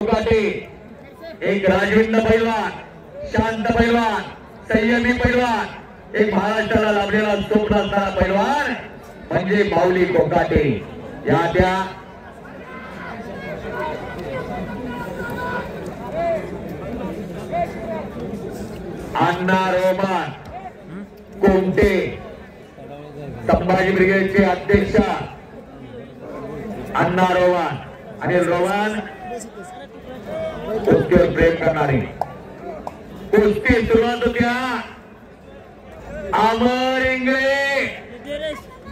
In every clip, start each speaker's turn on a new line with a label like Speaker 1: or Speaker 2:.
Speaker 1: कोकाटे, एक राजविंद पैलवान, शांत पैलवान, संयमी पैलवान, एक महाराष्ट्राला लाभलेला स्वप्न असणारा पैलवान म्हणजे माऊली कोकाटे. या त्या अण्णा रोमान कोमटे, संभाजी ब्रिगेडचे अध्यक्ष अण्णा रोमान, अनिल रोमान कुस्तीवर प्रेम करणारे. कुस्ती सुरुवात होत्या. अमर इंगळे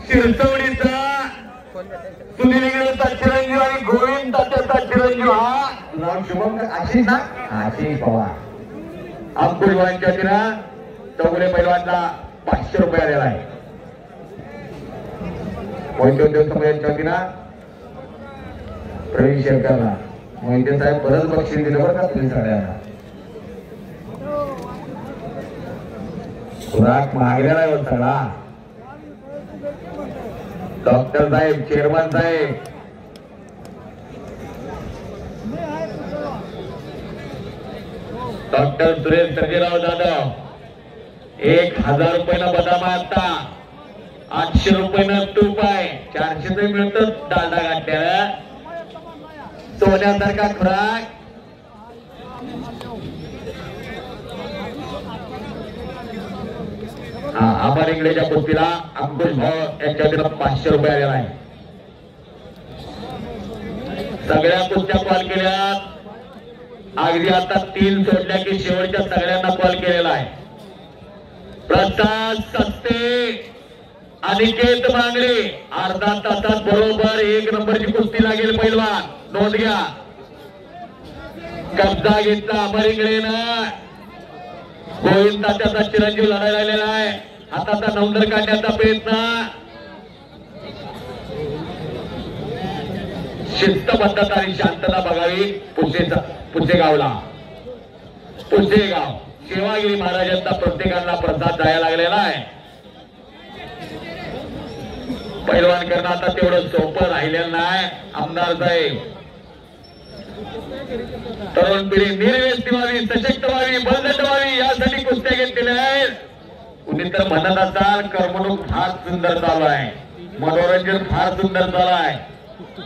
Speaker 1: शिरसवडीचा, सुनील इंगळेचा चिरंजीव आणि गोविंद तात्याचा चिरंजीव हा नाव शुभंकर आशिष ना आशिष पवार. अंकुश वांच्या तिला चौगुले पैलवानला 500 रुपये आलेला आहे. मोहिते तिला प्रवीण शेरकरला मोहिते साहेब बरंच बक्षीस दिलं बरं का तुम्ही सगळ्यांना. खुराक मागलेला आहे सगळा. डॉक्टर साहेब, चेअरमन साहेब, डॉक्टर सुरेश सर्जेराव जाधव 1000 रुपयाला बदाम आता, 800 रुपयानं तूप आहे, 400 मिळतं डालडा गाठ्या. सोन्यासारखा खुराक. अमर इंगळेच्या कुस्तीला अंकुश भाऊ यांच्या वतीनं 500 रुपये आलेला आहे. सगळ्या कुस्त्या कॉल केल्यात. अगदी आता 3 सोडल्या की शेवटच्या सगळ्यांना कॉल केलेला आहे. प्रसाद सस्ते, अनिकेत मांगरे अर्धा तासात बरोबर 1 नंबरची कुस्ती लागेल. पैलवान नोंद घ्या. कब्जा घेतला अमर इंगळेनं. गोविंद तात्याचा चिरंजीव लढायला आलेला आहे. हाताचा नौंदर काढण्याचा प्रयत्न. शिस्तबद्धता आणि शांतता बघावी. पुसेगावला पुसेगाव सेवागिरी महाराजांचा प्रत्येकाला प्रसाद जायला लागलेला आहे. पैलवान करणं आता तेवढं सोपं राहिलेलं नाही. आमदार साहेब तरुण पिढी निर्व्यस्त व्हावी, सशक्त व्हावी, बळकट व्हावी यासाठी कुस्त्या घेतलेल्या आहेत. कुणी तर म्हणत असाल करमणूक फार सुंदर चालू आहे, मनोरंजन फार सुंदर चालू आहे.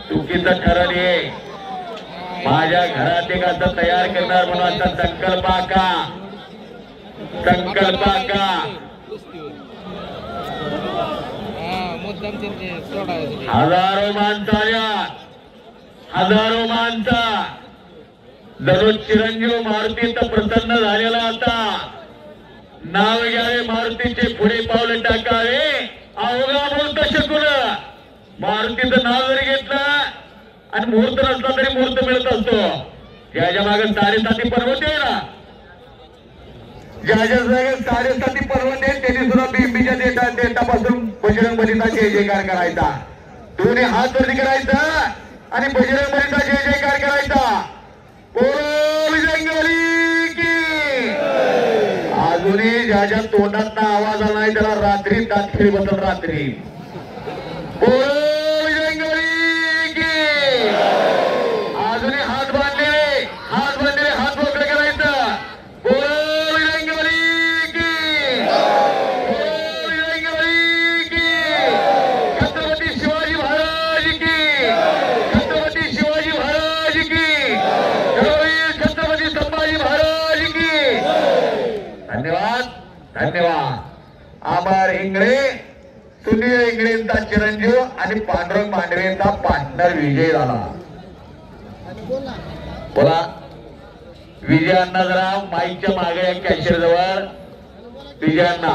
Speaker 1: चुकीचं ठरण हे. माझ्या घरात एक असं तयार करणार म्हणून आता संकल्पा का हजारो माणसा दररोज चिरंजीव मारुती तर प्रसन्न झालेला. आता नाव घ्यावे मारुतीचे, पुढे पावलं टाकावे. अवघा बोलत शकून मारुतीचं नाव जरी घेतलं आणि मुहूर्त नसला तरी मुहूर्त मिळत असतो. ज्याच्या मागे 7.5 पर्वत आहे ना, ज्याच्या जागे 7.5 पर्वत आहे त्यांनी सुद्धा बिंबीच्या देठापासून बजरंग बलीचा जय जयकार करायचा. दोन्ही हात वरती करायचा आणि बजरंग बलीचा जय जयकार करायचा. अजूनही ज्याच्या तोंडात आवाज आला नाही त्याला रात्री दातखिळी बसल. रात्री अजूनही हात बांधलेले हात मोकळे करायचं. छत्रपती शिवाजी महाराज की, छत्रपती शिवाजी महाराज की, छत्रपती संभाजी महाराज की. धन्यवाद धन्यवाद. अमर इंगळे, सुनील इंगळेंचा चिरंजीव आणि पांडुरंग मांडवेंचा पार्टनर विजय झाला. बोला विजयांना जरा माईकच्या मागे या कॅशियर जवळ. विजयांना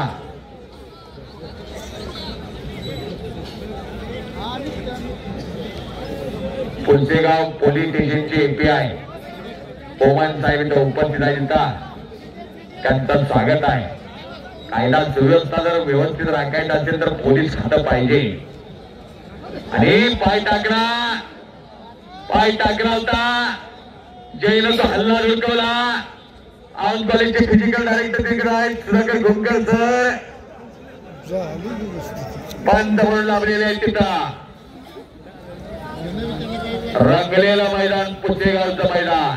Speaker 1: पुसेगाव पोलीस स्टेशनचे एपीआय ओमान साहेब इथं उपस्थित आहेत. त्यांचं स्वागत आहे. कायदा सुव्यवस्था जर व्यवस्थित राखायचं असेल तर पोलीस खातं पाहिजे. आणि पाय टाकला होता. जैन तो हल्ला रोखवला. आउन कॉलेजचे फिजिकल डायरेक्टर तिकडे आहेत सुधाकर घोमकर सर. बंद म्हणून लाभलेले आहेत तिथं. रंगलेलं मैदान पुसेगावचं मैदान.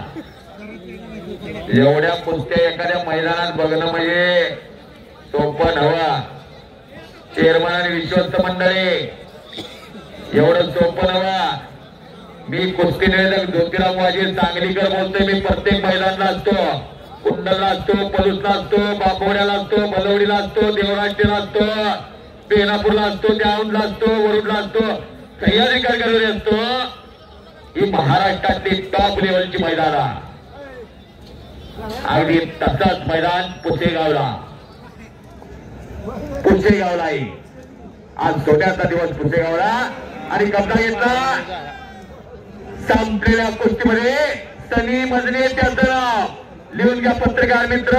Speaker 1: एवढ्या कुस्त्या एखाद्या मैदानात बघणं म्हणजे सोपं नव्हं. चेअरमन आणि विश्वस्त मंडळी एवढं सोपं नव्हं. मी कुस्ती निवेदक ज्योतिराव वाजे सांगलीकर बोलतोय. मी प्रत्येक मैदानाला असतो, कुंडलला असतो, पलूसला असतो, बांबवड्याला असतो, बलवडीला असतो, देवराष्ट्रीला असतो, बेनापूरला असतो, त्याऊनला असतो, वरुडला असतो, सह्याद्री कारखान्यावर असतो. ही महाराष्ट्रातली टॉप लेवलची मैदान. अगदी तसंच मैदान पुसेगावला आहे. आज छोट्याचा दिवस पुसेगावला आणि कब्जा घेतला. संपलेल्या कुस्तीमध्ये सनी मजने त्याचं नाव लिहून घ्या पत्रकार मित्र.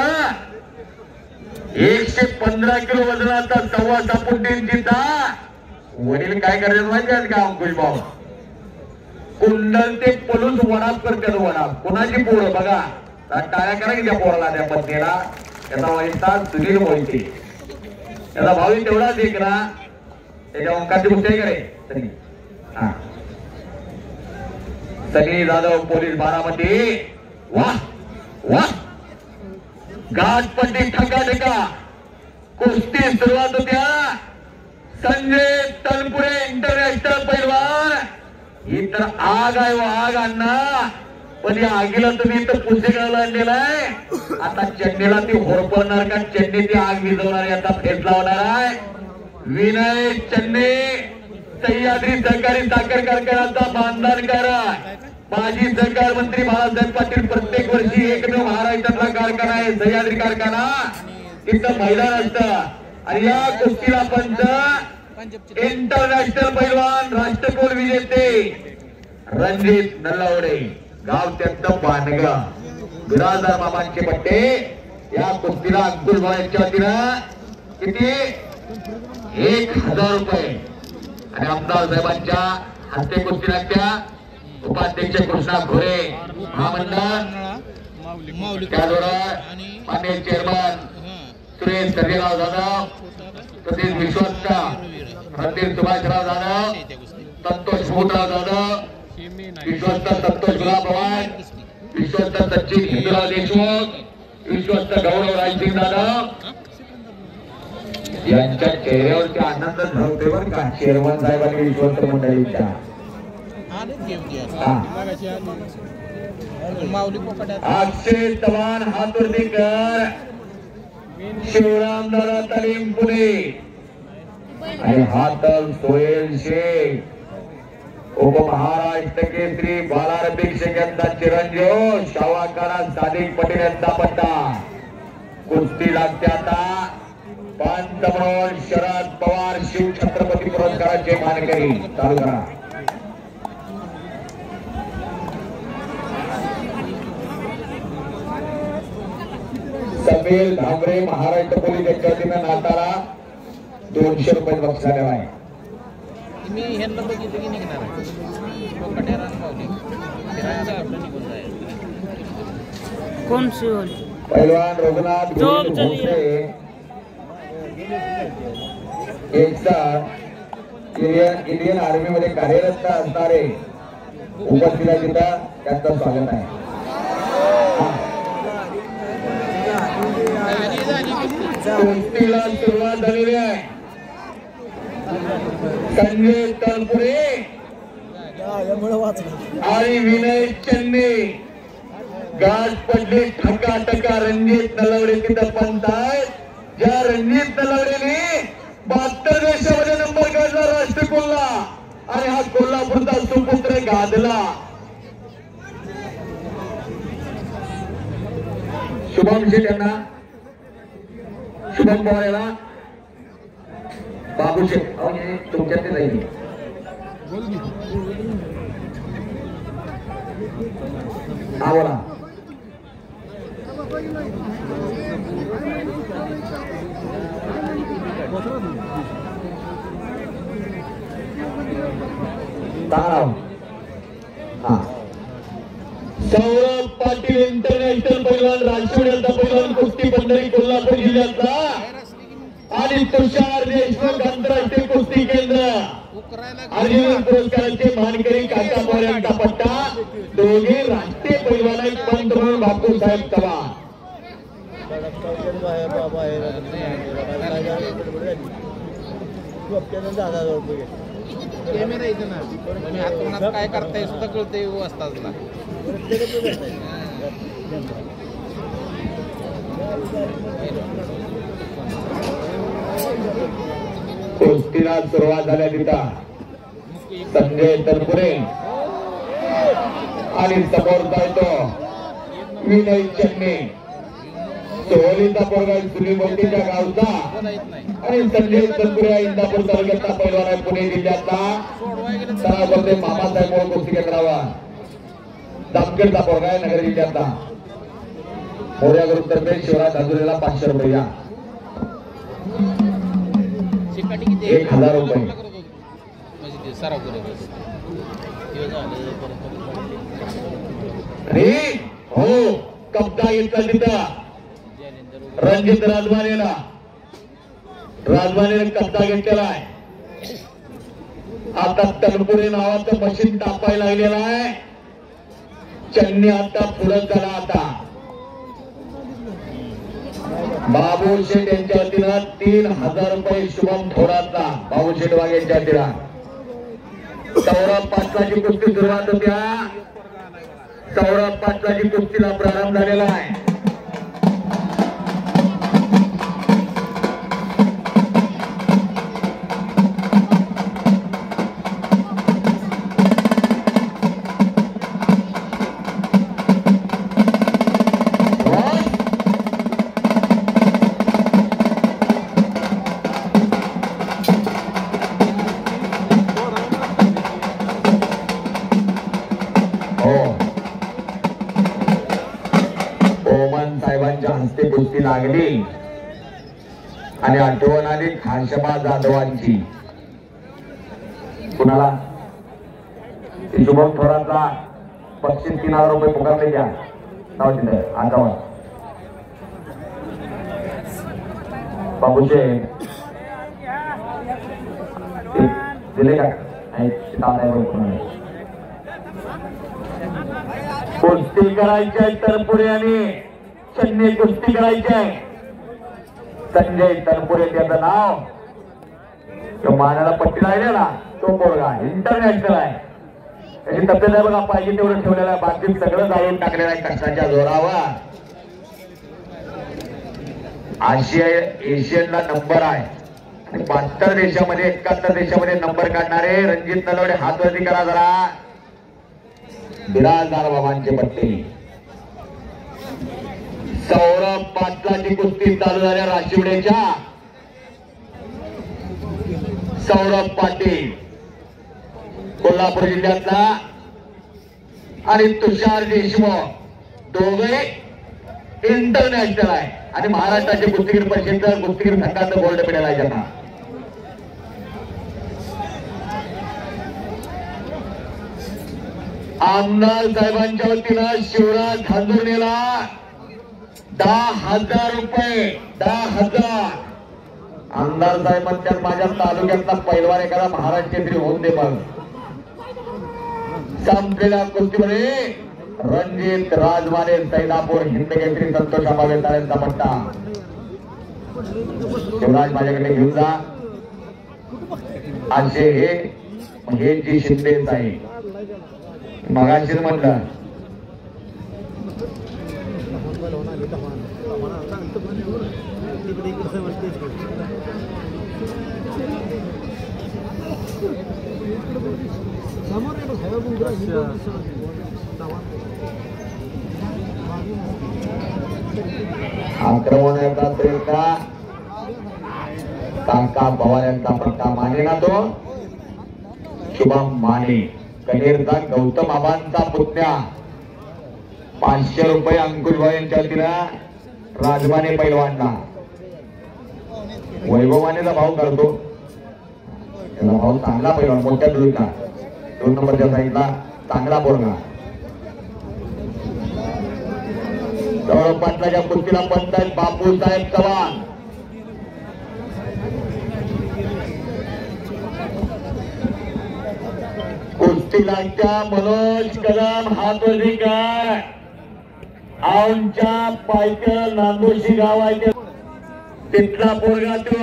Speaker 1: 115 किलो वजनाचा 6.25 फुटींचा वडील काय करायचं माहिती का अंकुश भाऊ? कुंडल ते पलूस वडाप करतात. वडाप कोणाची पोरं बघा. टाळ्या करा की त्या पोराला, त्या पत्नीला. त्याचा वैसा सुनील मोहिते, त्याचा भावी तेवढाच एक ना. त्याच्या अंकाची गोष्ट आहे का रे? सनी जाधव पोलीस बारामती. वाह वाह, घाटपट्टी ठका कुस्ती सुरुवात होत्या. संजय तनपुरे इंटरनॅशनल पैलवान. ही तर आग आहे व आग अण्णा. पण या आगीला तुम्ही इथं पुसेगावला आणलेलाय. आता चेन्नईला ती होरपळणार का चेन्नई ती आग विझवणार याचा फेस लावणार आहे. विनय चेन्नई सह्याद्री सहकारी साखर कारखान्याचा बांधणकार, माजी सहकार मंत्री बाळासाहेब पाटील. प्रत्येक वर्षी एकमेव महाराष्ट्रातला कारखाना आहे सह्याद्री कारखाना. तिथं मैदान असतं आणि या कुस्तीला पंच इंटरनॅशनल पैलवान, राष्ट्रकुल विजेते रणजित नल्लावडे, गाव त्यांचं बांधगाव, बिराजदार मामांचे पट्टे. या कुस्तीला अब्दुल भाई यांच्या वतीनं किती 1000 रुपये आणि आमदार साहेबांच्या हस्ते कुस्ती लागत्या. उपाध्यक्ष कृष्णा घोरे महामंडळ, त्याचबरोबर मान्य चेअरमन सुरेश सर्जेराव जाधव, सतीश विश्वस्त, रणधीर सुभाषराव जाधव, संतोष मोहनराव जाधव, विश्वस्त संतोष गुलाब पवार, विश्वस्त सचिन हिंदूराव देशमुख, विश्वस्त गौरव राजसिंग जाधव यांच्या चेहऱ्यावरती आनंद झालते बरं का. चेअरमन साहेबांनी विश्वस्त मंडळीच्या अक्षय चव्हाण हातुर्डीकर, शिवराम दादा तालीम पुणे आणि हातल सोहेल शेख, उपमहाराष्ट्र केसरी बालार भिक्षक यांचा चिरंजीव शावाकारा सादिक पटेल यांचा पट्टा. कुस्ती लागते आता. पंतप्रधान शरद पवार शिव छत्रपती पुरस्काराचे मानकरी. चालू करा. समीर धामरे महाराष्ट्र पोलीस यांच्या वतीनं नाताला 200 रुपये बक्षीस आलेला आहे. पैलवान रघुनाथ इंडियन आर्मी मध्ये कार्यरत असणारे उपस्थित आहे तिथं त्यांचं स्वागत आहे. कुस्तीला सुरुवात झालेली आहे. संजय तनपुरे आणि विनय चेन्नई, गाज पडले ठका रणजित नलावडे तिथं पंत आहेत. ज्या रणजित नलावडेने 72 देशामध्ये नंबर काढला राष्ट्रकुलला आणि हा कोल्हापूरचा सुपुत्र गाजला. शुभम शेठ यांना, शुभम पवार याला, बाबू शेठ तुमच्यात ते जाईल. हा बोला. सौरभ पाटील इंटरनॅशनल पैलवान, राजवाड्याचा पैलवान, कुस्ती पंढरी कोल्हापूर जिल्ह्याचा आणि तुषार देशमुख आंतरराष्ट्रीय कुस्ती केंद्र अर्जुन पुरस्काराचे मानकरी काका पवार यांचा पट्टा दोघे राष्ट्रीय पैलवान आहेत पंतप्रधान बापूसाहेब चव्हाण.
Speaker 2: कॅमेरा इथं ना काय करताय सुद्धा कळतंय असतात.
Speaker 1: कुस्तीला सुरुवात झाल्या तिथं संजय तनपुरे आणि समोर जायतो विनय चन्ने सोहलीचा पोरगा सुनीमोतीच्या गावचा आणि संजय तनपुरे इंदापूर तालुक्याचा पैलवान आहे पुणे जिल्ह्यातला. तळावरचे मामासाहेब मोळ कुस्ती केंद्रावर जामखेडचा पोरगा आहे नगर जिल्ह्यातला. मोर्या ग्रुपतर्फे शिवराज हजुरेला 500 रुपये या 1000 रुपये. हो कब्जा घेतला तिथं रणजित राजवानेला कब्जा घेतलेला आहे. आता तनपुरे नावाचं मशीन तापायला लागलेलं आहे. चन्नी आता पुढे झाला. आता बाबू शेठ यांच्या वतीनं 3000 रुपये शुभम थोरातला बाबू शेठ वाघ यांच्या वतीनं. सौरभ पाटलाची कुस्ती सुरुवात होत्या. सौरभ पाटलाची कुस्तीला प्रारंभ झालेला आहे. कुस्ती लागली आणि आठवण आली खानशबा जाधवांची. कुणाला शुभम थोरातला बक्षीस 3000 रुपये पुकारले द्या नाव तिथे आठवण. बाबूचे दिले का कुस्ती करायची आहे तनपुरे आणि चन्नी कुस्ती करायची आहे. संजय तनपुरे त्याचं नाव तो मानाला पट्टी लागलेला तो पोरगा इंटरनॅशनल आहे. त्याची तब्येत आहे बघा पाहिजे तेवढं ठेवलेलं आहे. बाकी सगळं जाळून टाकलेलं आहे कष्टाच्या जोरावर. एशियनला नंबर आहे आणि 72 देशामध्ये 71 देशामध्ये नंबर काढणारे रणजित नलवडे हातवरती करा जरा. बिराजदार बाबांचे पट्टी. सौरभ पाटलाची कुस्ती चालू झाल्या राशिवडेच्या. सौरभ पाटील कोल्हापूर जिल्ह्यातला आणि तुषार देशमुख दोघे इंटरनॅशनल आहे आणि महाराष्ट्राचे कुस्तीगीर परिषद कुस्तीगीर संघाचं गोल्ड मेडल आहे त्यांना. आमदार साहेबांच्या वतीनं शिवराज हंजुर्णेला 10,000 रुपये. 10,000. आमदार साहेब म्हणतात माझ्या तालुक्यातला पैलवान एखादा महाराष्ट्र केसरी होऊन दे. मग संपलेल्या कुस्तीमध्ये रणजित राजवाने सैदापूर हिंद केसरी संतोष आंबावे यांचा पट्टा. शिवराज माझ्याकडे घेऊन जा. असे हे जी शिंदेच आहे मगाशी म्हणलं. आक्रमण येतात का काका पवार यांचा पट्टा माने ना तो शुभम माने. कनेरचा गौतम आबांचा पुतण्या 500 रुपये अंकुश भाई यांच्या वतीनं राजमाने पैलवानला. वैभवानेचा भाव करतो त्याला भाव चांगला पैलवान मोठ्या दुरीचा 2 नंबरच्या साईडला चांगला पोरगा. सौरभ पाटलाच्या कुस्तीला पंच आहेत बापूसाहेब चव्हाण. कुस्ती लागत्या मनोज कदम हातवरती काय आमच्या पायथ्याला नांदोशी गाव आहे तिथला पोरगा तो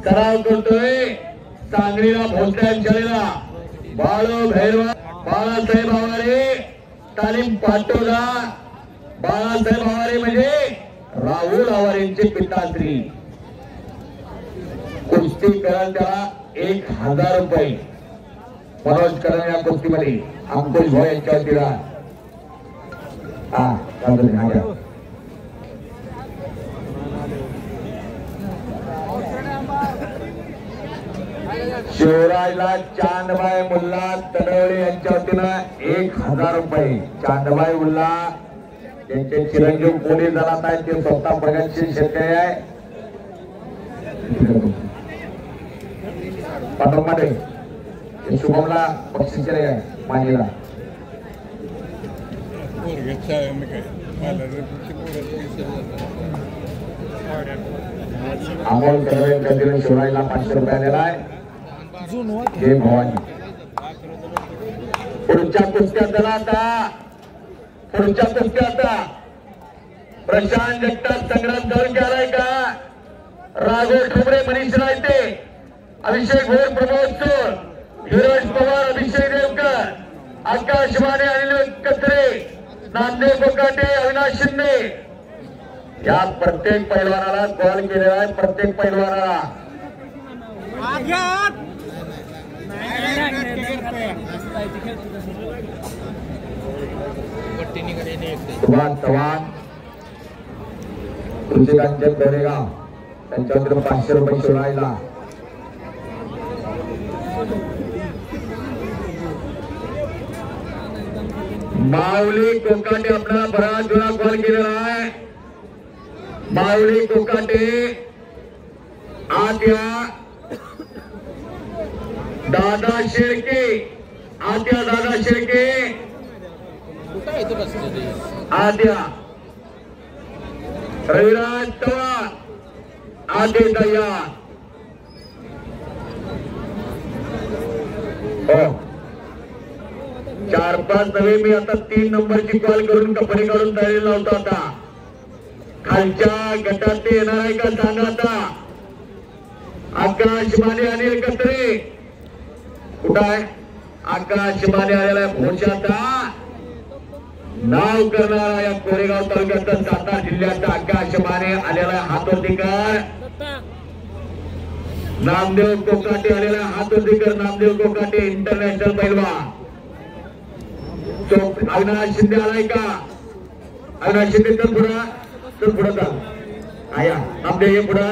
Speaker 1: सराव करतोय सांगलीला भोसऱ्यांच्या शाळेला बाळू भैरवा बाळासाहेब आवारे तालीम पाटोदा बाळासाहेब आवारे म्हणजे राहुल आवारेंचे पिताश्री कुस्ती कराल त्याला 1000 रुपये मनोज कदम या कुस्तीमध्ये अंकुश भाऊ यांच्यावर दिला शिवराजला चांदबाई मुल्ला तडवळे यांच्या वतीनं 1000 रुपये चांदबाई मुल्ला यांचे चिरंजीव पोलीस दलात आहेत ते स्वतः प्रगतशील शेतकरी आहे पाठोपाठ शुभमला बक्षीस आहे मानेला अमोल कदम शिवराजला 500 रुपये दिला आहे जय भवानी पुढच्या कुस्त्यात झाला आता पुढच्या कुस्त्यात प्रशांत जगताप संग्राम जाऊन गेलाय का राघव ठोंबरे मनीष रायते अभिषेक भोर प्रमोद सोर धीरज पवार अभिषेक देवकर आकाश माने अनिल कत्रे नामदेव कोकाटे अविनाश शिंदे या प्रत्येक पैलवानाला कॉल केलेला आहे प्रत्येक पैलवानाला सुभाष चव्हाण तुळशीकांचन गोरेगाव त्यांच्याकडे 500 रुपये शिवराजला माऊली कोकाटे आपला बराच वेळा कॉल केलेला आहे माऊली कोकाटे आद्या दादा शेळके आद्या दादा शेळके आद्या रविराज चव्हाण आदे दया 4-5 नवे मी आता 3 नंबरची कॉल करून कपडे काढून तयारी लावतो आता खालच्या गटात ते येणार आहे का सांगा आता आकाश माने अनिल कत्रे कुठं आहे आकाश माने आलेला आहे भोशाचा नाव करणारा या कोरेगाव तालुक्याचा सातारा जिल्ह्याचा आकाश माने आलेला हातवरती कर नामदेव कोकाटे आलेला हातवरती कर नामदेव कोकाटे इंटरनॅशनल पैलवान अविनाश शिंदे आलाय का अविनाश शिंदे तर पुढं चाल आया नामदेव ये पुढं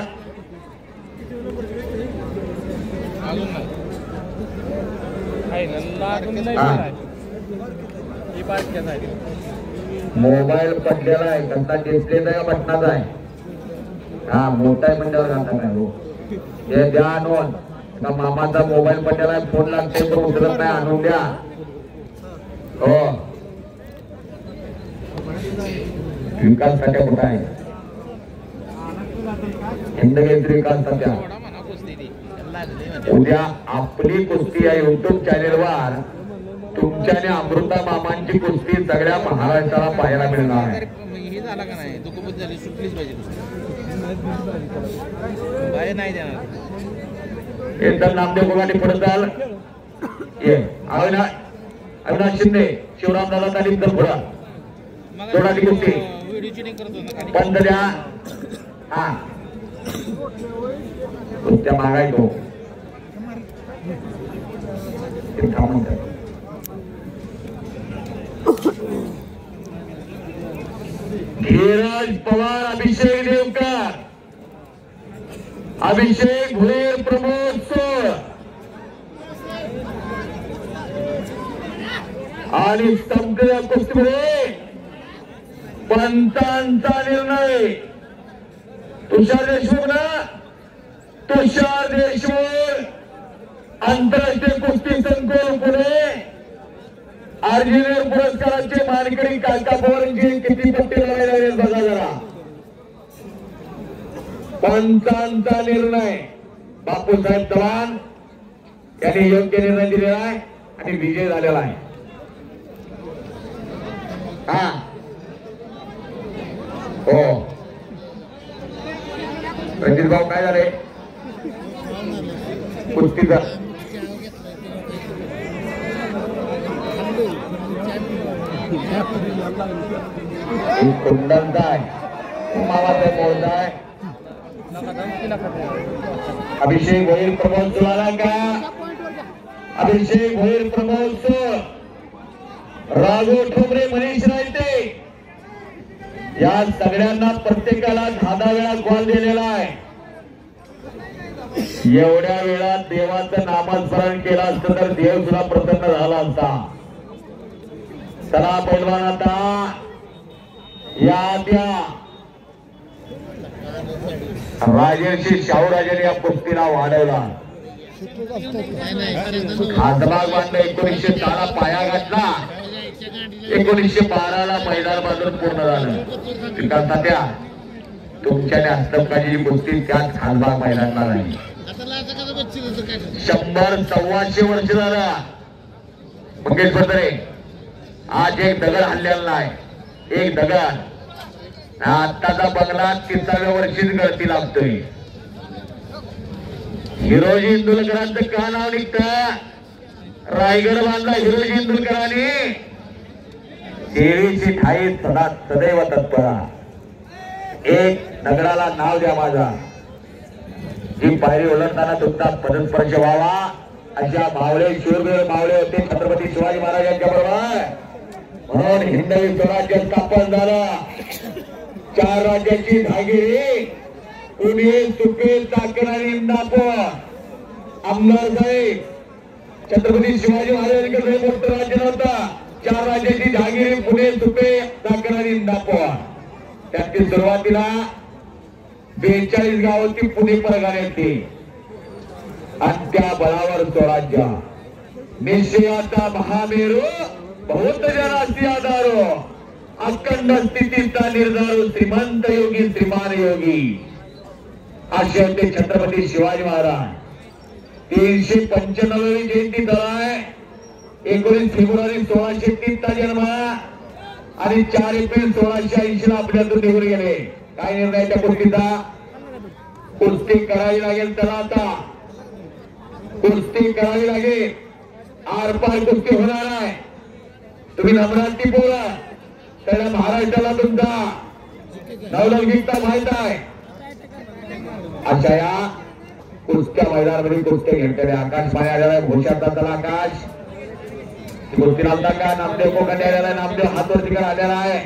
Speaker 1: मोबाईल पडलेला आहे त्यांचा डिस्प्लेचा आहे बटनाचा आहे हा मोठा आहे म्हणल्यावर घालता काय हो हे द्या आणून का मामाचा मोबाईल पडलेला आहे फोन लागते तो उचलत नाही आणून द्या हो विकास सध्या कुठं आहे हिंदकेसरी विकास सध्या उद्या आपली कुस्ती आहे युट्यूब चॅनेलवर तुमच्या आणि अमृता मामांची कुस्ती सगळ्या महाराष्ट्राला पाहायला मिळणार आहे नामदेव कोकाटे पुढे चाल ये अविनाश शिंदे शिवराम दादा तालीम तर पुढा थोडाची कुस्ती बंद द्या हा कुस्त्या मागाय तो धीरज पवार अभिषेक देवकर अभिषेक भोर प्रमोद सोर आणि संपलेल्या कुस्तीमध्ये पंचांचा निर्णय तुषार देशमुख ना तुषार देशमुख आंतरराष्ट्रीय कुस्ती संकुल पुणे अर्जुन पुरस्काराचे मानकरी काका पवारांची किती पट्टी लढाई लागेल बघा जरा पंचांचा निर्णय बापूसाहेब चव्हाण यांनी योग्य निर्णय दिलेला आहे आणि विजय झालेला आहे. हा हो रणजित भाऊ काय झाले कुस्तीचा कुंडलचा आहे मावाचा मोर्चा आहे. अभिषेक भोईर प्रमोद जुळाला का अभिषेक भोईर प्रमोद राघव ठोंबरे मनीष रायते या सगळ्यांना प्रत्येकाला 10 वेळा कॉल दिलेला आहे. एवढ्या वेळात देवाचं नामस्मरण केलं असतं तर देव सुद्धा प्रसन्न झाला असता. चला पैलवान आता या त्या राजेशी शाहूराजांनी या कुस्तीला वाढवला. हातभाग बांधला 1904 पाया घातला 1912 मैदान बांधून पूर्ण झालं. त्या तुमच्या हस्तकाची जी कुस्ती त्याच खासबाग मैदानाला नाही. 100-125 वर्ष झाला मंगेश पत्रे आज एक दगड हल्लेला नाही. एक दगड आत्ताचा बंगला 30व्या वर्षीच गळती लागतोय. हिरोजी इंदुलकरांचं का नाव निघतं रायगड बांधला हिरोजी इंदुलकरांनी. देवीची ठाई सदा सदैव तत्परा. एक दगडाला नाव द्या माझा. जी पायरी ओलांडताना तुमचा पदस्पर्श व्हावा अशा मावळे शूरवीर मावळे होते छत्रपती शिवाजी महाराजांच्या बरोबर. म्हणून हिंदवी स्वराज्य स्थापन झालं. 4 राज्याची धागिरी पुणे सुपे चाकण आणि इंदापूर. आमदार साहेब छत्रपती शिवाजी महाराजांकडे मोठं राज्य नव्हतं. 4 राज्याची धागिरी पुणे सुपे चाकण आणि इंदापूर. त्याची सुरुवातीला 42 गावाची पुणे परगण्याची आणि त्या बळावर स्वराज्य निश्चयाचा महामेरू बहुत जनासी आधारो अखंड स्थितीचा निर्धारो श्रीमंत योगी श्रीमान योगी असे होते छत्रपती शिवाजी महाराज. 395वी जयंती झालाय. 19 फेब्रुवारी 1630 चा जन्म आणि 4 एप्रिल 1680 ला आपल्यातून निघून गेले. काय निर्णय त्या कुस्तीचा कुस्ती करावी लागेल. त्याला आता कुस्ती करावी लागेल. आरपार कुस्ती होणार आहे. तुम्ही नम्रांती बोला त्याला महाराष्ट्राला तुमचा नवलौकिकता माहित आहे. अशा या कुस्त्या मैदानामध्ये कुस्त्या घेतलेले आकाश पाणी आलेला आहे. भोशाचा त्याला आकाश कुस्ती नामदा का नामदेव कोकण आलेला आहे. नामदेव हातवरती आलेला आहे.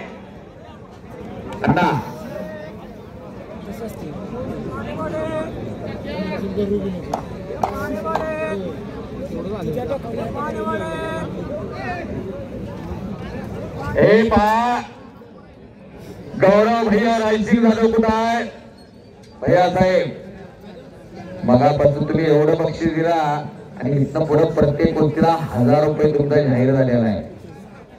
Speaker 1: अण्णा हे पहा गौरव भैया रायसिंग जाधव कुठं आहे. भैया साहेब मगापासून तुम्ही एवढं बक्षीस दिला आणि इथनं पुढे प्रत्येक गोष्टीला 1000 रुपये तुमचा जाहीर झालेला आहे.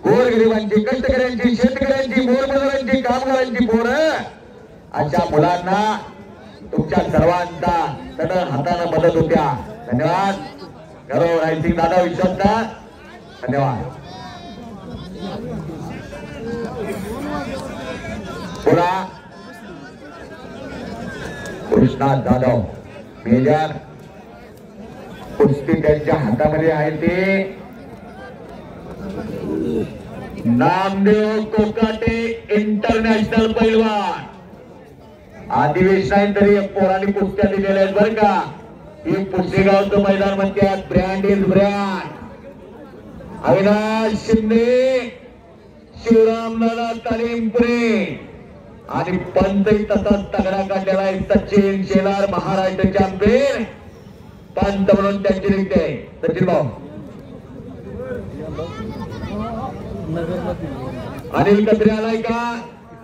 Speaker 1: गोरगरिबांची कष्टकऱ्यांची शेतकऱ्यांची मोरमजुरांची कामगारांची पोरं अशा मुलांना तुमच्या सर्वांचा तड हाताने मदत होत्या. धन्यवाद गौरव रायसिंग दादा विश्वासदार. धन्यवाद. पुन्हा कृष्णा जाधव मेजर कुस्ती त्यांच्या हातामध्ये आहे. ते नामदेव कोकाटे इंटरनॅशनल पैलवान. अधिवेशन तरी पोरांनी कुस्त्या दिलेल्या आहेत बरं का. हे पुसेगावचं मैदान म्हणतात. Brand is brand. Avinash Shinde शिवरामदादा तालीमपुरे आणि पंतही तसाच तगडा काढलेला आहे. सचिन शेलार महाराष्ट्र चॅम्पियन पंत म्हणून त्यांची निघते. सचिन भाऊ अनिल कत्रे आलाय का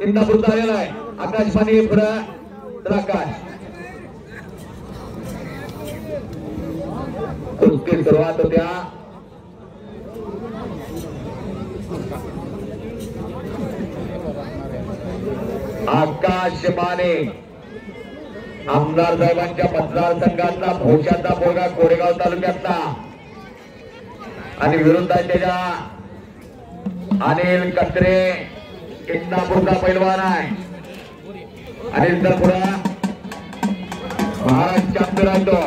Speaker 1: इंदापूरचा आलेला आहे. आकाशवाणी आकाश कुस्ती सुरुवात होत्या. आकाश माने आमदार साहेबांच्या मतदारसंघातला भोशाचा पोरगा कोरेगाव तालुक्यातला आणि विरुद्धाच्या अनिल कत्रे इंदापूरचा पैलवान आहे. अनिल तर पुढे महाराष्ट्र चॅम्पियन आहे तो.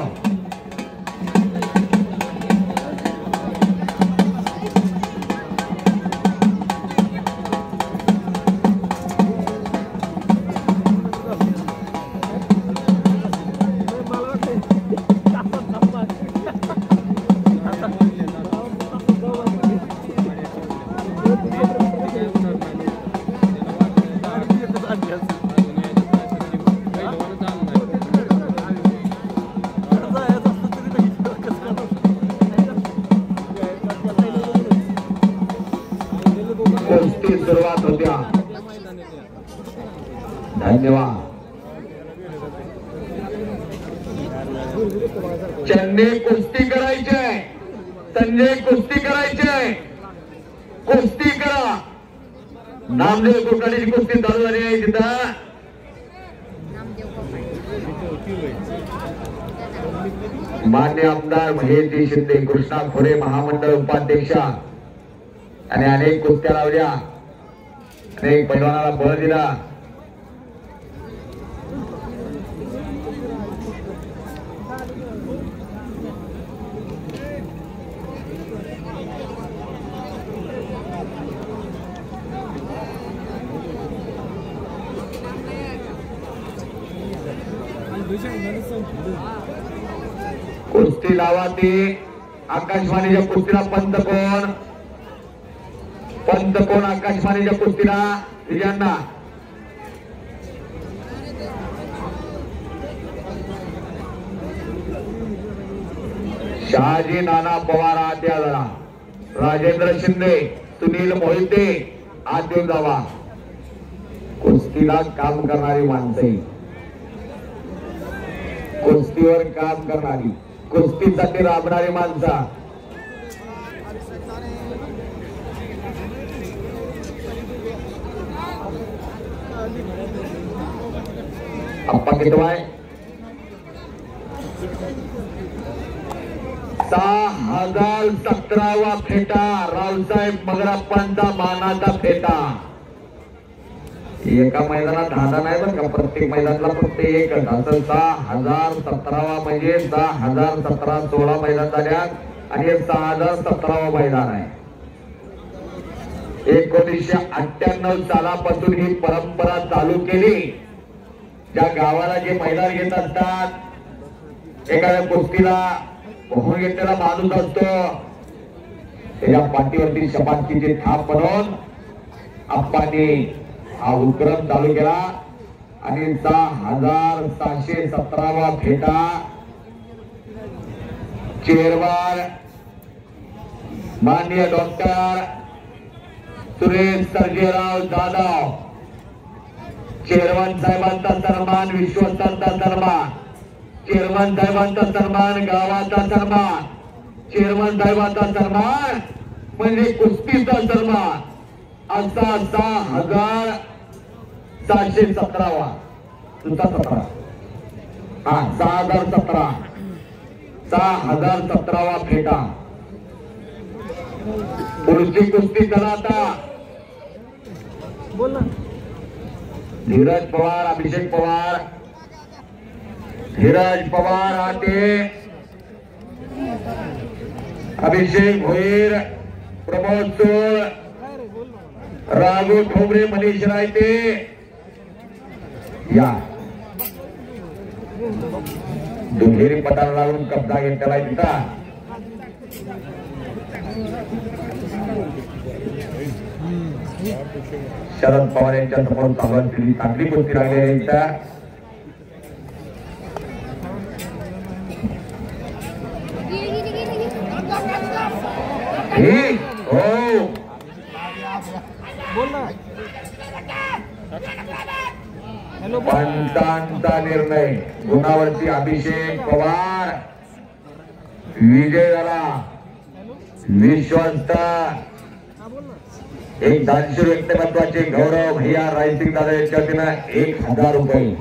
Speaker 1: सुरुवात होत्या. धन्यवाद. चेन्नई कुस्ती करायचे, संजय कुस्ती करायचे, कुस्ती करा. नामदेव कुलकर्णीची कुस्ती चालू झाली आहे तिथं. मान्य आमदार महेशजी शिंदे कृष्णा खोरे महामंडळ उपाध्यक्ष आणि अनेक कुस्त्या लावल्या, अनेक पैलवानाला बळ दिला. कुस्ती लावा ती. आकाशवाणीच्या कुस्तीला पंत कोण? पंत कोण आकाशवाणीच्या कुस्तीला? विजयांना शहाजी नाना पवार आत या जरा. राजेंद्र शिंदे, सुनील मोहिते आत येऊन जावा. कुस्तीला काम करणारी माणसे, कुस्तीवर काम करणारी, कुस्तीसाठी राबणारी माणसं. आप्पा कितवा आहे? 6017वा फेटा. रावसाहेब मगराप्पांचा मानाचा फेटा. एका मैदानात 10 नाही बरं का, प्रत्येक मैदानाला फक्त एकच. असं 6017वा म्हणजे 6017 16 मैदान झाल्यात आणि 6017वा मैदान आहे. 1998 सालापासून ही परंपरा चालू केली. ज्या गावाला जे मैदान घेत असतात, एखाद्या कुस्तीला होऊन घेतलेला माणूस असतो, त्याच्या पाठीवरती शपातीची थाप बनवून आप्पांनी हा उपक्रम चालू केला आणि 6717वा फेटा. चेअरमन माननीय डॉक्टर सुरेश सर्जेराव जाधव, चेअरमन साहेबांचा सन्मान, विश्वस्तांचा सन्मान, चेअरमन साहेबांचा सन्मान, गावाचा सन्मान, चेअरमन साहेबांचा सन्मान म्हणजे कुस्तीचा सन्मान. असा 6717वा तुमचा 17 हा 6017 6017वा फेटा. पुढची कुस्ती चला आता. बोल ना. धीरज पवार, अभिषेक पवार, धीरज पवार आते, अभिषेक भोईर, प्रमोद चोळ, राघू ठोंबरे, मनीष रायते या. दुहेरी पटाला लावून कब्जा घेतला तिथं. शरद पवार यांच्या समोर चालू केली चांगली कुस्ती लागली आहे. हो पंचांचा निर्णय गुणावरती अभिषेक पवार विजय झाला. विश्वस्त एक दानशूर व्यक्तिमत्वाचे गौरव भैया रायसिंग दादा यांच्या वतीनं 1000 रुपये.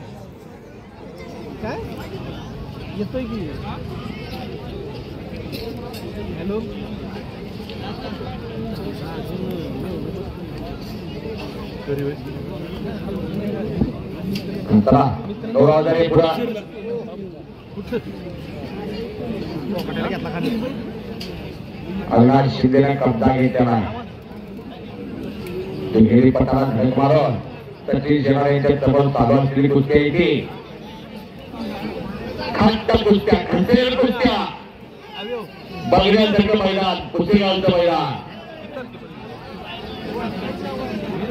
Speaker 1: चला गौरवाजाने पुढा अविनाश शिंदेने कब्जा घेतला दुहेरी पटाला धडक मारून सचिन शेलार यांच्या तब्बल चालू असलेली कुस्ती आहे ती खाट्ट कुस्त्या खंडेर कुस्त्या बघण्यासारखं मैदान पुसेगावचं मैदान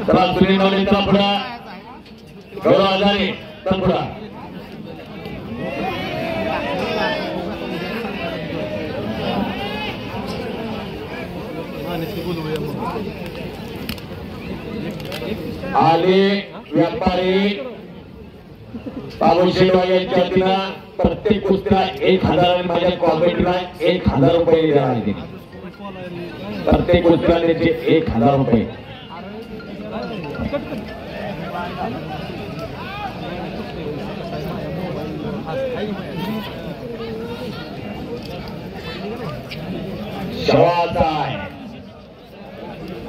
Speaker 1: चला सुनील नवले चला पुढा गौरव आजारे चल पुढा आले व्यापारी बाबू शेटवाग यांच्या वतीनं प्रत्येक कुस्तीला 1000 माझ्या कॉमेंटला 1000 रुपये दिले आहेत प्रत्येक कुस्तीला त्याचे 1000 रुपये शवाचा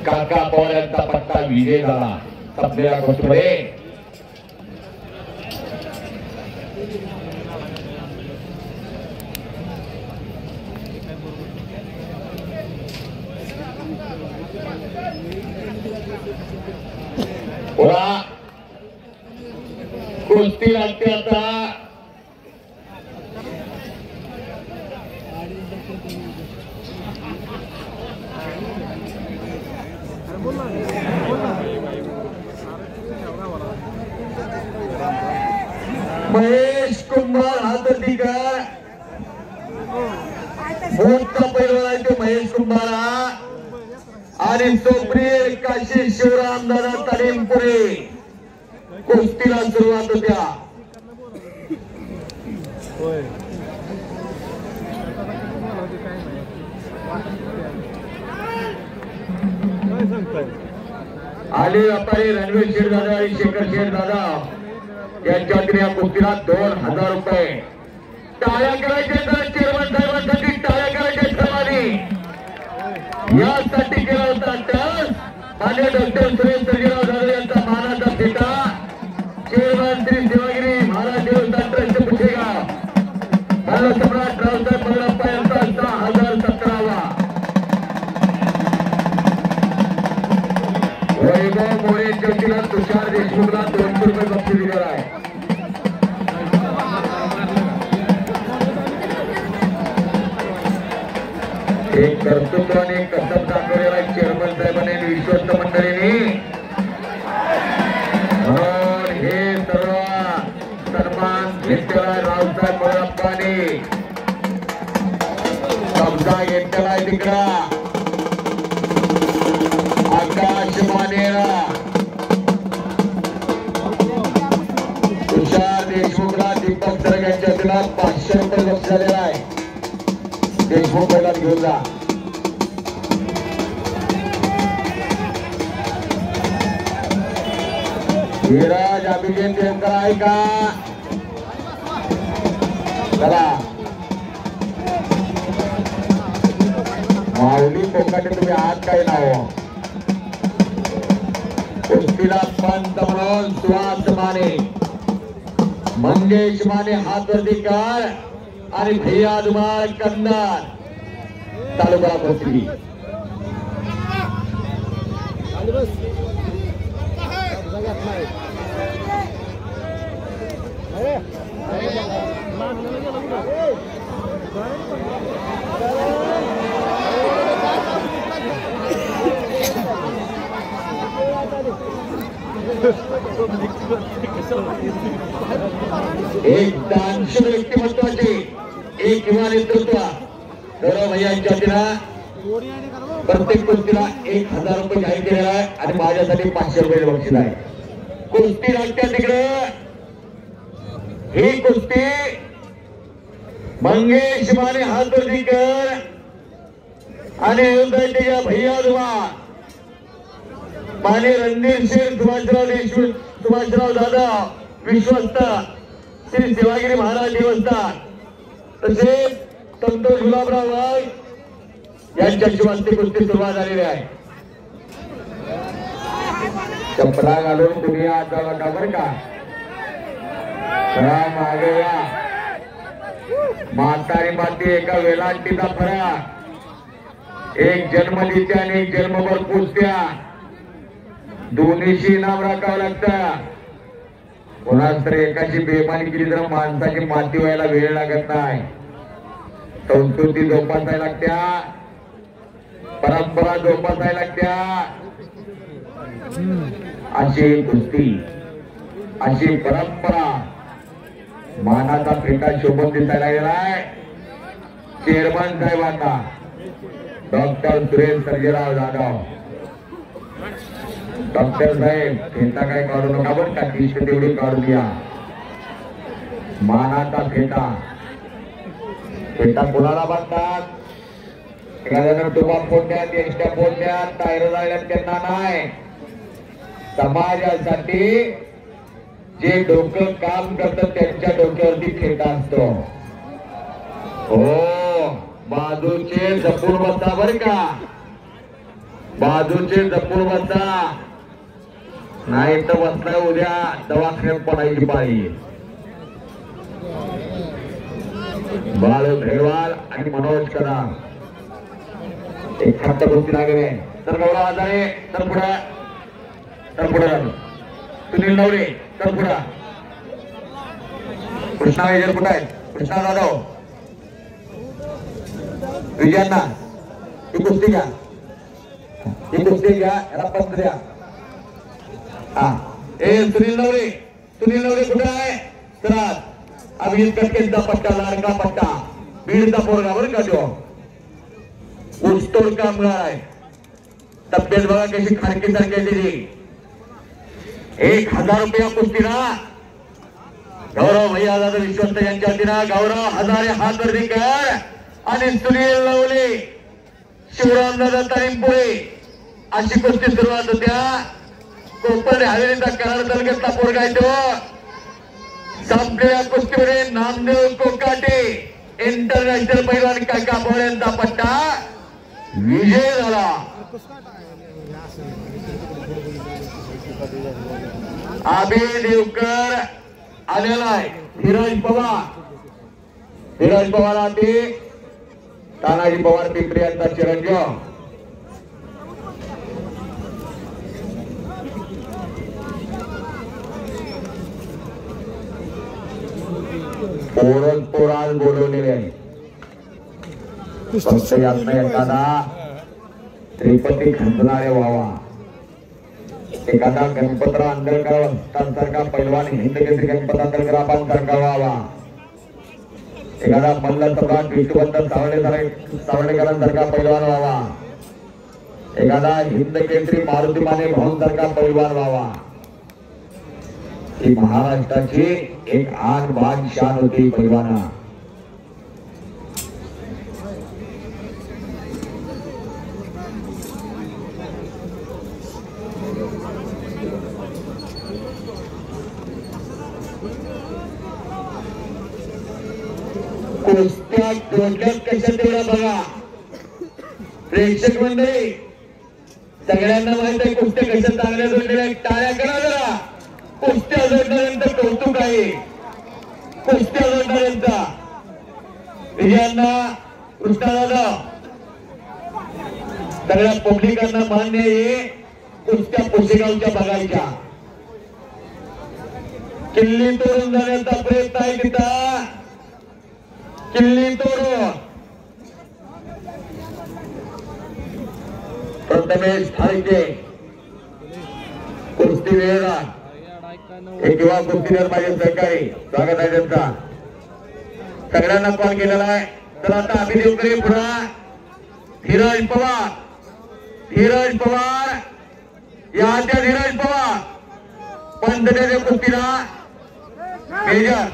Speaker 1: काका पवार यांचा पट्टा विजय झाला संपलेल्या कुस्तीमध्ये कुस्ती लागते आता महेश कुंभार हातटीकर मोठा पैलवान आहे तो महेश कुंभार आणि सोप्रिय काशी शिवराम दादा तालीमपुरे कुस्तीला सुरुवात होत्या आले व्यापारी रणवीर शेरदादा आणि शेखर शेरदादा यांच्या वतीने या कुस्तीला 2000 रुपये टाळ्या करायचे तर चेअरमन साहेबांसाठी टाळ्या करायचे सर्वांनी यासाठी केला होता टस मान्य डॉक्टर सुरेश सर्जेराव दादा यांचा मानाचा फेटा चेअरमन श्री शिवागिरी महाराज देवस्थान ट्रस्ट पुशेगाव बालसम्राट रावसाहेब बगडप्पा यांचा 6017वा वैभव मोरे चौकीला तुषार देशमुखला 200 रुपये बक्षीस दिलेला आहे एक कर्तृत्व आणि एक कसब दाखवलेला आहे चेअरमन साहेबांनी आणि विश्वस्त मंडळींनी म्हणून हे सर्व सन्मान घेतलेला आहे रावसाहेब बगडप्पांनी कब्जा घेतलेला आहे तिकडा आकाश मानेरा तुषार देशमुखला दीपक सरग यांच्या वतीला 500 रुपये बक्षीस झालेला आहे देशमुख मैदान घेऊन जा धीरज अभिजित यांचा आहे का चला माऊली कोकाटे तुम्ही आहात काय नाव कुस्तीला पंत म्हणून सुहास माने मंगेश माने हातवरती कर आणि भैया दुमार कंदार चालू करा कुस्ती एक दानशूर व्यक्तिमत्वाचे एक युवा नेतृत्व गौरव भैयांच्या वतीनं प्रत्येक कुस्तीला 1000 रुपये जाहीर केलेला आहे आणि माझ्यासाठी 500 रुपये बक्षीस आहे कुस्ती लागते तिकडे ही कुस्ती मंगेश माने हातवर्दीकर आणि भैया दुमार माने रणधीर शेठ सुभाषराव देशमुख सुभाषराव दादा विश्वस्त श्री शिवागिरी महाराज देवस्थान तसेच संतोष गुलाबराव वाघ यांच्या शिवांती कुस्ती सुरुवात झालेली आहे चपला घालून तुम्ही आत जाऊ नका बरं का. मागे या. म्हातारी माती एका वेलांटीचा फरक. एक जन्मदित्या आणि एक जन्मभर पुजत्या. दोन्हीशी इनाम राखावं लागतं. कोणाच तरी एकाची बेमानी केली तर माणसाची माती व्हायला वेळ लागत नाही. संस्कृती जोपासायला लागत्या. परंपरा जोपासायला लागत्या. अशी कुस्ती अशी परंपरा मानाचा फेटा शोभून दिसायला गेलाय. चेअरमन साहेबांना डॉक्टर सुरेश सर्जेराव जाधव. डॉक्टर साहेब फेटा काय काढू नका बरं का. टी शर्ट तेवढी काढून घ्या. मानाचा फेटा. फेटा कोणाला बांधतात. एखाद्यानं टोपा फोडण्यात एक्स्ट्रा फोडण्यात टायर जाळण्यात त्यांना नाही. समाजासाठी जे डोकं काम करतं त्यांच्या डोक्यावरती फेटा असतो. हो बाजूचे जपून बसा बर का. बाजूचे जपून बसा. नाही तर बसला उद्या दवाखान्यात पडायची पाळी. बाळ भेडवाल आणि मनोज कदम एक खट्ट गोष्टी लागले. तर गौरव आजारे तर पुढे झालं. सुनील नवरे तर पुढे. कृष्णा वेजर कुठे आहेत. कृष्णा जाधव विजयांना ही कुस्ती घ्या. ही कुस्ती घ्या. याला पंच द्या. हा सुनील नवरे कुठे आहे. तर अभिजित कटकेचा पट्टा लाडका पट्टा बीडचा पोरगा बरं का. तो ऊसतोड कामगार आहे. तब्येत बघा कशी खारकी सारखी दिली. 1000 रुपया कुस्तीला गौरव भैया दादा विश्वस्त यांच्या वतीनं गौरव हजारे हात वरती कर. आणि सुनील नवले शिवराम दादा ताईमपुरे अशी कुस्ती सुरुवात होत्या. कोकण हवेलीचा कराड तालुक्यातला पोरगा आहे तो. संपलेल्या कुस्तीमध्ये नामदेव कोकाटे इंटरनॅशनल पैलवान काका बोळ यांचा पट्टा विजय झाला. आबी देवकर आलेला आहे. धीरज पवार आधी तानाजी पवार पिंपरी यांचा चिरंजीव. पोर आज बोलवलेले आहे. फक्त यातनं एखादा त्रिपती खंदणारे व्हावा. एखादा गणपतराव आंदळकर सारखा पैलवान हिंदकेसरी गणपत आंदळकर सारखा व्हावा. एखादा मल्ल सम्राट विष्णुवंत सावर्डेकरांसारखा पैलवान व्हावा. एखादा हिंदकेसरी मारुती माने भाऊंसारखा पैलवान व्हावा. ही महाराष्ट्राची एक आन बान शान होती पैलवाना. कुस्त्या जोडल्यात कशा तेवढा बघा. प्रेक्षक मंडळी सगळ्यांना माहित आहे कुस्त्या कशा चांगल्या जोडलेल्या. टाळ्या करा जरा. कुस्त्या जोडणाऱ्यांचं कौतुक आहे. कुस्त्या जोडणाऱ्यांचा विजयांना कृष्णादादा सगळ्या पब्लिकांना मान्य आहे. कुस्त्या पुसेगावच्या बघायच्या. किल्ली तोडून जाण्याचा प्रयत्न आहे तिथं. किल्ली तोडून प्रथमेश ठाळके कुस्ती वेळेला एक युवा कुस्तीवर माझे सहकारी स्वागत आहे त्यांचा. सगळ्यांना कॉल केलेला आहे. तर आता अभिदेवकरी पुढा धीरज पवार या त्या धीरज पवार पंधराच्या कुस्तीला मेजर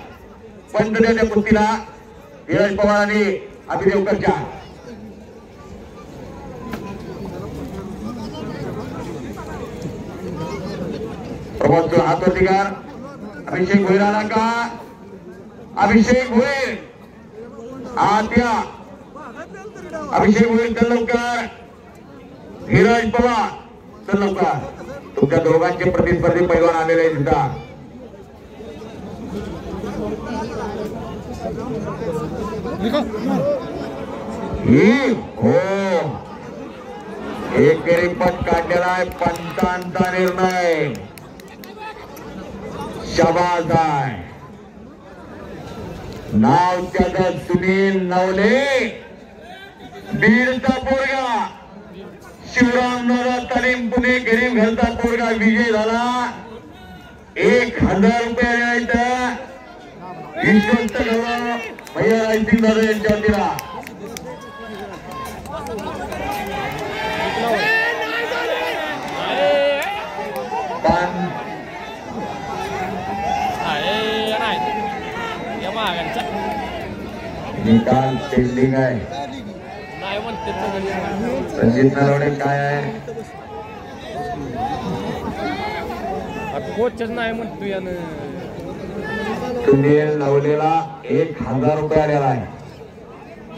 Speaker 1: पंधराच्या कुस्तीला धीरज पवार आणि अभिदेवकरच्या प्रमोद हातोटीकर अभिषेक भोईर आला का. अभिषेक भोईर आत्या अभिषेक भोईर चल लवकर. धीरज पवार चल लवकर. तुमच्या दोघांचे प्रतिस्पर्धी पैलवान आलेले आहेत सुद्धा. हो एकेरी पट काढलेला आहे. पंचांचा निर्णय शाबास आहे. नाव त्याचं सुनील नवले, बीडचा पोरगा. शिवरामदादा तालीम पुणे गरीब घरचा पोरगा विजय झाला. 1000 रुपये द्यायचं. विश्वस्त गौरव भैया रायसिंग दादा यांच्या वतीला. निकाल पेंडिंग आहे. रणजित नरवणे काय आहे
Speaker 2: कोचच नाही म्हणतो यानं.
Speaker 1: सुनील नवलेला 1000 रुपये आलेला आहे.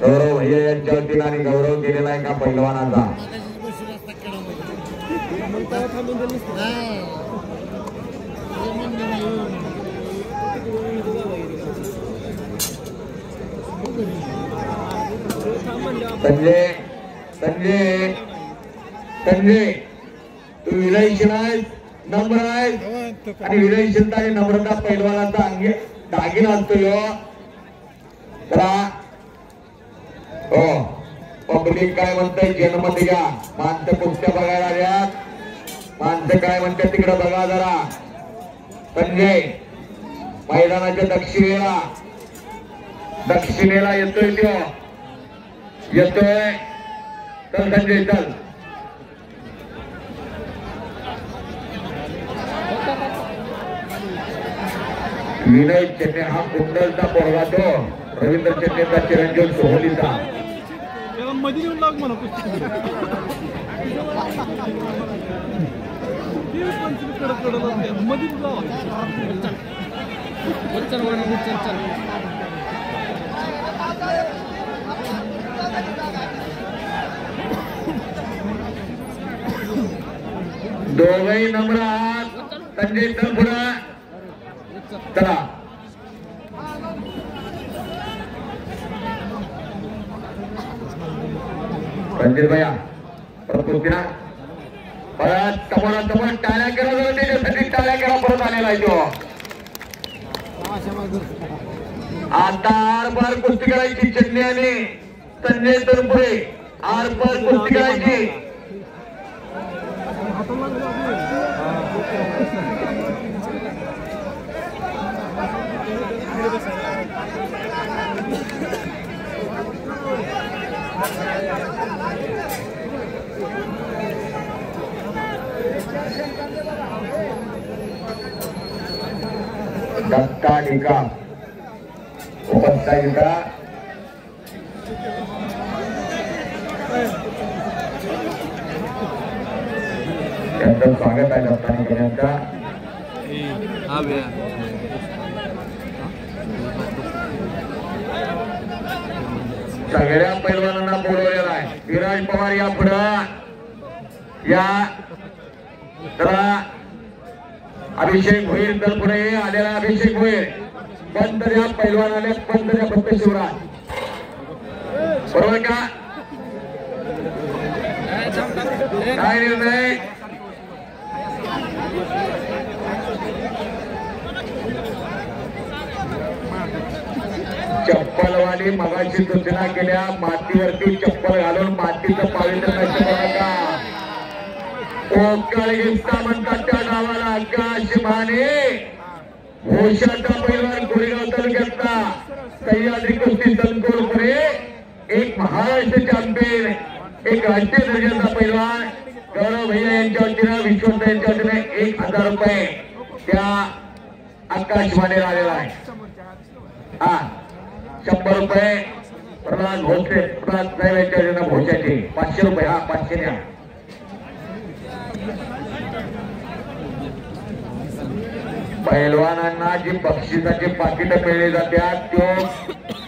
Speaker 1: गौरव भैया यांच्या वतीने आणि गौरव केलेला आहे का पैलवानाचा. संजय संजय संजय तू विनयशील आहेस, नम्र आहेस आणि विनयशीलता आणि नम्रता पैलवानाचा अंगी दागिना असतो. जरा हो पब्लिक काय म्हणताय जन्म द्या. माणसं कुस्त्या बघायला आल्यात. माणसं काय म्हणतात तिकडे बघा जरा. संजय मैदानाच्या दक्षिणेला येतोय तो येतोय. चल संजय चल. विनय चेन्ने हा कुंडलचा पोरगा तो. रवींद्र चेन्नेचा चिरंजीव सोहलीचा.
Speaker 2: मध्ये येऊन लाग म्हणा मध्ये
Speaker 1: दोघही नम्र आहात. संजय चल पुढे चला. रणजित भैया प्रकृतीना परत समोरासमोर टाळ्या करा. जरा त्याच्यासाठी टाळ्या करा. परत आलेला आहे तो. आता आरपार कुस्ती करायची. चेन्नई आणि संजय तनपुरे आरपार कुस्ती करायची. दत्ता निका उपस्थित त्यांचं स्वागत आहे. दत्ता निका यांचा सगळ्या पैलवानांना बोलवलेला आहे. विराज पवार या पुढं या. जरा अभिषेक होईल तर पुढे आलेला अभिषेक होईल. बंद द्या पैलवान आले. बंद द्या फक्त शिवराज. बरोबर का काय निर्णय. चप्पलवाली मगाशी सूचना केल्या. मातीवरती चप्पल घालून मातीचं पावित्र्य नष्ट करू नका. कोकळगिस्ता म्हणतात त्या गावाला. आकाश माने भोशाचा पैलवान कोरेगाव तालुक्यातला सह्याद्री कुस्ती संकुल पुणे एक महाराष्ट्र चॅम्पियन, एक राष्ट्रीय दर्जाचा पैलवान गौरव भैया यांच्या वतीनं विश्वस्त यांच्या वतीने 1000 रुपये त्या आकाश माने आलेला आहे. 100 रुपये प्रल्हाद भोसले प्रल्हाद साहेब यांच्या वतीनं भोशाचे 500 रुपये. 500 द्या. पैलवानांना जी बक्षिसाची पाकिट मिळली जातात तो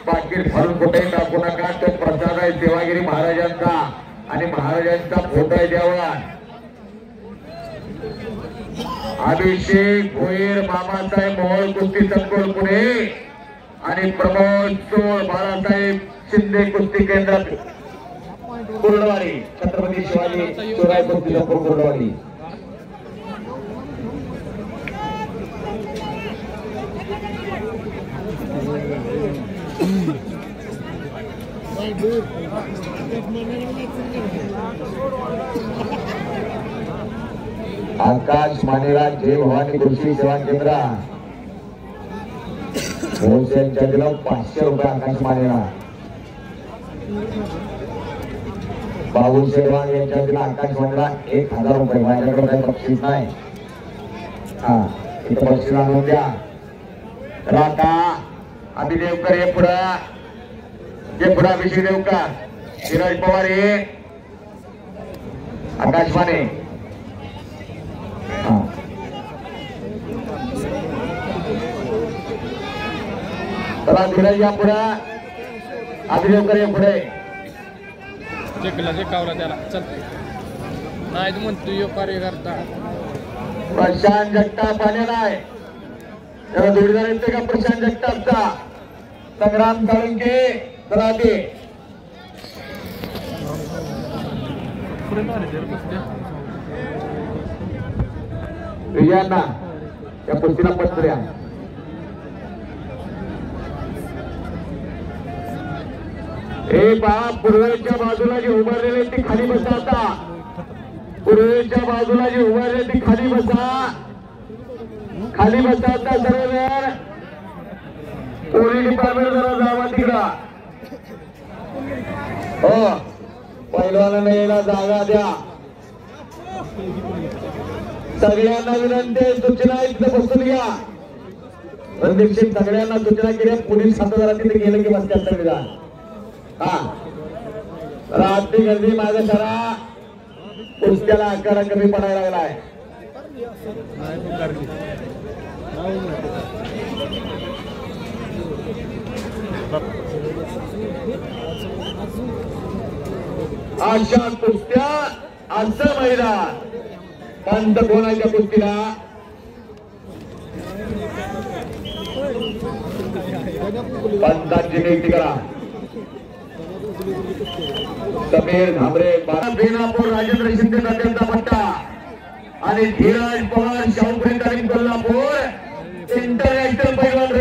Speaker 1: पाकिट भरून कुठे टाकू नका. तो प्रसाद आहे सेवागिरी महाराजांचा आणि महाराजांचा फोटो आहे द्यावा. अभिषेक भोईर, बाबासाहेब मोहोळ कुस्ती संकुल पुणे आणि प्रमोद चोळ, बाळासाहेब शिंदे कुस्ती केंद्र कुर्डवाडी, छत्रपती शिवाजी शिवराय कुस्ती संकुल कुर्डवाडी. आकाश मानेराज जय भवानी कृषी सेवा केंद्र होलसेलच्या दिलं 500 रुपये. आकाश मानेराज, बाबू शेरवान यांच्या दिला आकाश मानेराज 1000 रुपये. माझ्याकडे काही बक्षीस नाही. हा, इथं बक्षीस आणून द्या. राधा अभिदेवकर हे पुढं, हे पुढं अभिषेक देवकर, धीरज पवार हे आकाश माने. चला धीरज या पुढं, अभिदेवकर हे पुढे.
Speaker 2: कावला त्याला चल नाही म्हणतो यो कार्यकर्ता.
Speaker 1: प्रशांत जगताप आलेला आहे. त्याला जोडीदार येते का प्रशांत जगतापचा? संग्राम साळुंके चला ते. विजयांना त्या कुस्तीला पत्र द्या. हे पहा, पूर्वेच्या बाजूला जे उभारलेले ती खाली बसा. आता पूर्वेच्या बाजूला जे उभारले ती खाली बसा, खाली बसा. आता सर्वजण पोलीस डिपार्टमेंट जरा जावा तिकडा. हो, पहिलवानांना यायला जागा द्या. सगळ्यांना विनंती, सूचना इथं बसून घ्या. रणदीपसिंग सगळ्यांना सूचना केल्या, पोलीस खातं जरा तिथे गेलं की बसत्यात सगळेजण. हा, रात्री गर्दी मागे करा. कुस्त्याला आकार कमी पडायला लागलाय. अशा कुस्त्या, असं मैदान पंत कोणाच्या कुस्तीला. पंतांची नियुक्ती करा. समीर धामरे, बेनापूर, राजेंद्र शिंदे त्यांचा पट्टा आणि धीरज पवार, शाहू कोल्हापूर इंटरनॅशनल पैलवान